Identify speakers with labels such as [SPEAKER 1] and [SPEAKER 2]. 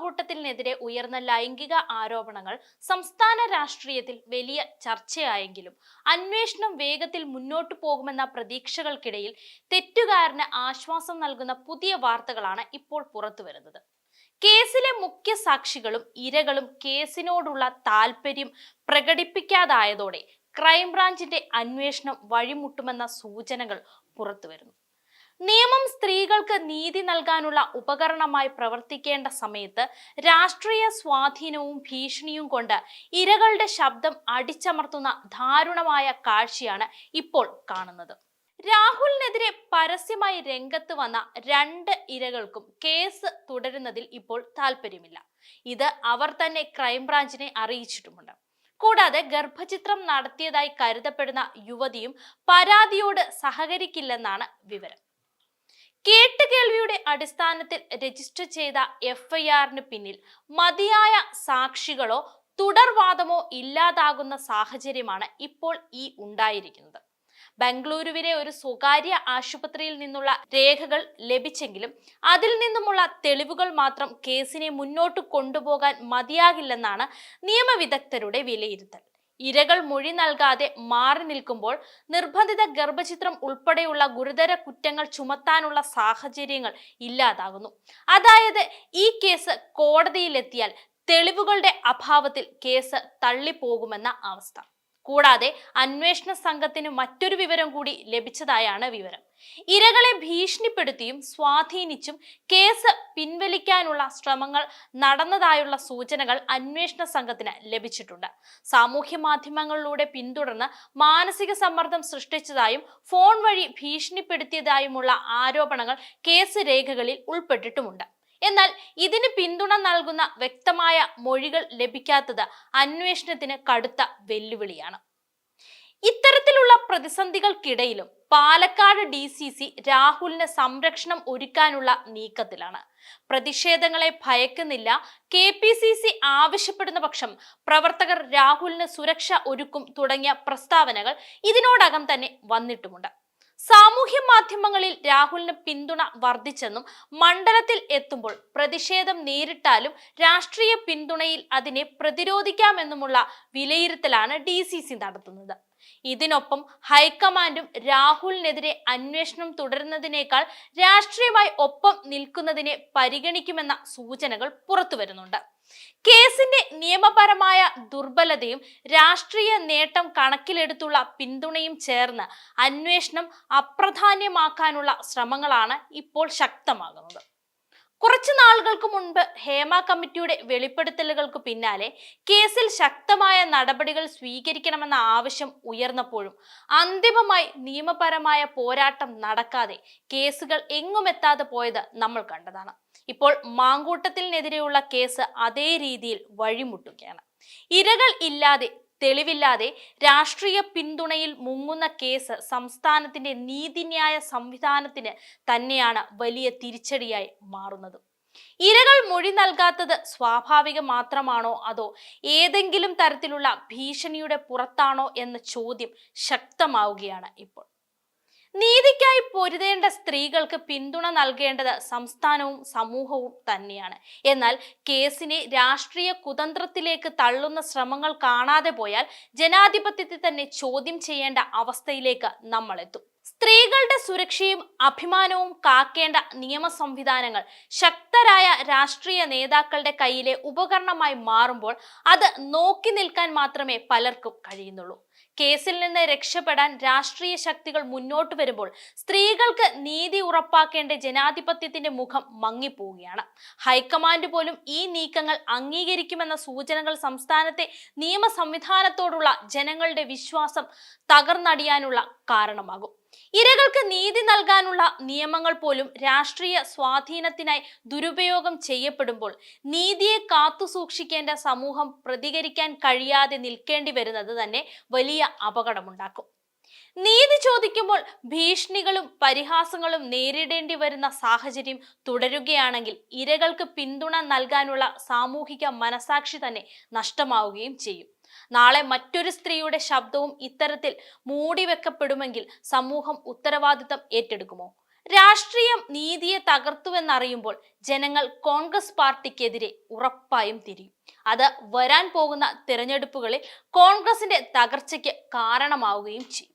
[SPEAKER 1] മാങ്കൂട്ടത്തിനെതിരെ ഉയർന്ന ലൈംഗിക ആരോപണങ്ങൾ സംസ്ഥാന രാഷ്ട്രീയത്തിൽ വലിയ ചർച്ചയായെങ്കിലും അന്വേഷണം വേഗത്തിൽ മുന്നോട്ടു പോകുമെന്ന പ്രതീക്ഷകൾക്കിടയിൽ തെറ്റുകാരന് ആശ്വാസം നൽകുന്ന പുതിയ വാർത്തകളാണ് ഇപ്പോൾ പുറത്തുവരുന്നത്. കേസിലെ മുഖ്യ സാക്ഷികളും ഇരകളും കേസിനോടുള്ള താൽപര്യം പ്രകടിപ്പിക്കാതായതോടെ ക്രൈംബ്രാഞ്ചിന്റെ അന്വേഷണം വഴിമുട്ടുമെന്ന സൂചനകൾ പുറത്തുവരുന്നു. നിയമം സ്ത്രീകൾക്ക് നീതി നൽകാനുള്ള ഉപകരണമായി പ്രവർത്തിക്കേണ്ട സമയത്ത് രാഷ്ട്രീയ സ്വാധീനവും ഭീഷണിയും കൊണ്ട് ഇരകളുടെ ശബ്ദം അടിച്ചമർത്തുന്ന ദാരുണമായ കാഴ്ചയാണ് ഇപ്പോൾ കാണുന്നത്. രാഹുലിനെതിരെ പരസ്യമായി രംഗത്ത് വന്ന 2 ഇരകൾക്കും കേസ് തുടരുന്നതിൽ ഇപ്പോൾ താല്പര്യമില്ല. ഇത് അവർ തന്നെ ക്രൈംബ്രാഞ്ചിനെ അറിയിച്ചിട്ടുമുണ്ട്. കൂടാതെ ഗർഭചിത്രം നടത്തിയതായി കരുതപ്പെടുന്ന യുവതിയും പരാതിയോട് സഹകരിക്കില്ലെന്നാണ് വിവരം. കേട്ടുകേൾവിയുടെ അടിസ്ഥാനത്തിൽ രജിസ്റ്റർ ചെയ്ത എഫ്ഐആറിന് പിന്നിൽ മതിയായ സാക്ഷികളോ തുടർവാദമോ ഇല്ലാതാകുന്ന സാഹചര്യമാണ് ഇപ്പോൾ ഉണ്ടായിരിക്കുന്നത്. ബംഗളൂരുവിലെ ഒരു സ്വകാര്യ ആശുപത്രിയിൽ നിന്നുള്ള രേഖകൾ ലഭിച്ചെങ്കിലും അതിൽ നിന്നുമുള്ള തെളിവുകൾ മാത്രം കേസിനെ മുന്നോട്ട് കൊണ്ടുപോകാൻ മതിയാകില്ലെന്നാണ് നിയമവിദഗ്ധരുടെ വിലയിരുത്തൽ. ഇരകൾ മൊഴി നൽകാതെ മാറി നിൽക്കുമ്പോൾ നിർബന്ധിത ഗർഭചിത്രം ഉൾപ്പെടെയുള്ള ഗുരുതര കുറ്റങ്ങൾ ചുമത്താനുള്ള സാഹചര്യങ്ങൾ ഇല്ലാതാകുന്നു. അതായത് ഈ കേസ് കോടതിയിലെത്തിയാൽ തെളിവുകളുടെ അഭാവത്തിൽ കേസ് തള്ളിപ്പോകുമെന്ന അവസ്ഥ. കൂടാതെ അന്വേഷണ സംഘത്തിന് മറ്റൊരു വിവരം കൂടി ലഭിച്ചതായാണ് വിവരം. ഇരകളെ ഭീഷണിപ്പെടുത്തിയും സ്വാധീനിച്ചും കേസ് പിൻവലിക്കാനുള്ള ശ്രമങ്ങൾ നടന്നതായുള്ള സൂചനകൾ അന്വേഷണ സംഘത്തിന് ലഭിച്ചിട്ടുണ്ട്. സാമൂഹ്യ മാധ്യമങ്ങളിലൂടെ പിന്തുടർന്ന് മാനസിക സമ്മർദ്ദം സൃഷ്ടിച്ചതായും ഫോൺ വഴി ഭീഷണിപ്പെടുത്തിയതായുമുള്ള ആരോപണങ്ങൾ കേസ് രേഖകളിൽ ഉൾപ്പെട്ടിട്ടുമുണ്ട്. എന്നാൽ ഇതിന് പിന്തുണ നൽകുന്ന വ്യക്തമായ മൊഴികൾ ലഭിക്കാത്തത് അന്വേഷണത്തിന് കടുത്ത വെല്ലുവിളിയാണ്. ഇത്തരത്തിലുള്ള പ്രതിസന്ധികൾക്കിടയിലും പാലക്കാട് DCC രാഹുലിന് സംരക്ഷണം ഒരുക്കാനുള്ള നീക്കത്തിലാണ്. പ്രതിഷേധങ്ങളെ ഭയക്കുന്നില്ല, KPCC ആവശ്യപ്പെടുന്ന പക്ഷം പ്രവർത്തകർ രാഹുലിന് സുരക്ഷ ഒരുക്കും തുടങ്ങിയ പ്രസ്താവനകൾ ഇതിനോടകം തന്നെ വന്നിട്ടുമുണ്ട്. സാമൂഹ്യ മാധ്യമങ്ങളിൽ രാഹുലിന് പിന്തുണ വർദ്ധിച്ചെന്നും മണ്ഡലത്തിൽ എത്തുമ്പോൾ പ്രതിഷേധം നേരിട്ടാലും രാഷ്ട്രീയ പിന്തുണയിൽ അതിനെ പ്രതിരോധിക്കാമെന്നുമുള്ള വിലയിരുത്തലാണ് DCC നടത്തുന്നത്. ഇതിനൊപ്പം ഹൈക്കമാൻഡും രാഹുലിനെതിരെ അന്വേഷണം തുടരുന്നതിനേക്കാൾ രാഷ്ട്രീയമായി ഒപ്പം നിൽക്കുന്നതിനെ പരിഗണിക്കുമെന്ന സൂചനകൾ പുറത്തുവരുന്നുണ്ട്. കേസിന്റെ നിയമപരമായ ദുർബലതയും രാഷ്ട്രീയ നേട്ടം കണക്കിലെടുത്തുള്ള പിന്തുണയും ചേർന്ന് അന്വേഷണം അപ്രധാന്യമാക്കാനുള്ള ശ്രമങ്ങളാണ് ഇപ്പോൾ ശക്തമാകുന്നത്. കുറച്ചു നാളുകൾക്ക് മുൻപ് ഹേമ കമ്മിറ്റിയുടെ വെളിപ്പെടുത്തലുകൾക്ക് പിന്നാലെ കേസിൽ ശക്തമായ നടപടികൾ സ്വീകരിക്കണമെന്ന ആവശ്യം ഉയർന്നപ്പോഴും അന്തിമമായി നിയമപരമായ പോരാട്ടം നടക്കാതെ കേസുകൾ എങ്ങുമെത്താതെ പോയത് നമ്മൾ കണ്ടതാണ്. ഇപ്പോൾ മാങ്കൂട്ടത്തിനെതിരെയുള്ള കേസ് അതേ രീതിയിൽ വഴിമുട്ടുകയാണ്. ഇരകൾ ഇല്ലാതെ, തെളിവില്ലാതെ രാഷ്ട്രീയ പിന്തുണയിൽ മുങ്ങുന്ന കേസ് സംസ്ഥാനത്തിന്റെ നീതിന്യായ സംവിധാനത്തിന് തന്നെയാണ് വലിയ തിരിച്ചടിയായി മാറുന്നത്. ഇരകൾ മൊഴി നൽകാത്തത് സ്വാഭാവികം മാത്രമാണോ അതോ ഏതെങ്കിലും തരത്തിലുള്ള ഭീഷണിയുടെ പുറത്താണോ എന്ന ചോദ്യം ശക്തമാവുകയാണ് ഇപ്പോൾ. നീതിക്കായി പൊരുതേണ്ട സ്ത്രീകൾക്ക് പിന്തുണ നൽകേണ്ടത് സംസ്ഥാനവും സമൂഹവും തന്നെയാണ്. എന്നാൽ കേസിനെ രാഷ്ട്രീയ കുതന്ത്രത്തിലേക്ക് തള്ളുന്ന ശ്രമങ്ങൾ കാണാതെ പോയാൽ ജനാധിപത്യത്തെ തന്നെ ചോദ്യം ചെയ്യേണ്ട അവസ്ഥയിലേക്ക് നമ്മൾ എത്തും. സ്ത്രീകളുടെ സുരക്ഷയും അഭിമാനവും കാക്കേണ്ട നിയമ സംവിധാനങ്ങൾ ശക്തരായ രാഷ്ട്രീയ നേതാക്കളുടെ കയ്യിലെ ഉപകരണമായി മാറുമ്പോൾ അത് നോക്കി നിൽക്കാൻ മാത്രമേ പലർക്കും കഴിയുന്നുള്ളൂ. കേസിൽ നിന്ന് രക്ഷപ്പെടാൻ രാഷ്ട്രീയ ശക്തികൾ മുന്നോട്ട് വരുമ്പോൾ സ്ത്രീകൾക്ക് നീതി ഉറപ്പാക്കേണ്ട ജനാധിപത്യത്തിന്റെ മുഖം മങ്ങിപ്പോവുകയാണ്. ഹൈക്കമാൻഡ് പോലും ഈ നീക്കങ്ങൾ അംഗീകരിക്കുമെന്ന സൂചനകൾ സംസ്ഥാനത്തെ നിയമ സംവിധാനത്തോടുള്ള ജനങ്ങളുടെ വിശ്വാസം തകർന്നടിയാനുള്ള കാരണമാകും. ഇരകൾക്ക് നീതി നൽകാനുള്ള നിയമങ്ങൾ പോലും രാഷ്ട്രീയ സ്വാധീനത്തിനായി ദുരുപയോഗം ചെയ്യപ്പെടുമ്പോൾ നീതിയെ കാത്തുസൂക്ഷിക്കേണ്ട സമൂഹം പ്രതികരിക്കാൻ കഴിയാതെ നിൽക്കേണ്ടി വരുന്നത് തന്നെ വലിയ അപകടമുണ്ടാക്കും. നീതി ചോദിക്കുമ്പോൾ ഭീഷണികളും പരിഹാസങ്ങളും നേരിടേണ്ടി വരുന്ന സാഹചര്യം തുടരുകയാണെങ്കിൽ ഇരകൾക്ക് പിന്തുണ നൽകാനുള്ള സാമൂഹിക മനസാക്ഷി തന്നെ നഷ്ടമാവുകയും ചെയ്യും. നാളെ മറ്റൊരു സ്ത്രീയുടെ ശബ്ദവും ഇത്തരത്തിൽ മൂടിവെക്കപ്പെടുമെങ്കിൽ സമൂഹം ഉത്തരവാദിത്തം ഏറ്റെടുക്കുമോ? രാഷ്ട്രീയം നീതിയെ തകർത്തുവെന്നറിയുമ്പോൾ ജനങ്ങൾ കോൺഗ്രസ് പാർട്ടിക്കെതിരെ ഉറപ്പായും തിരിയും. അത് വരാൻ പോകുന്ന തിരഞ്ഞെടുപ്പുകളിൽ കോൺഗ്രസിന്റെ തകർച്ചയ്ക്ക് കാരണമാവുകയും ചെയ്യും.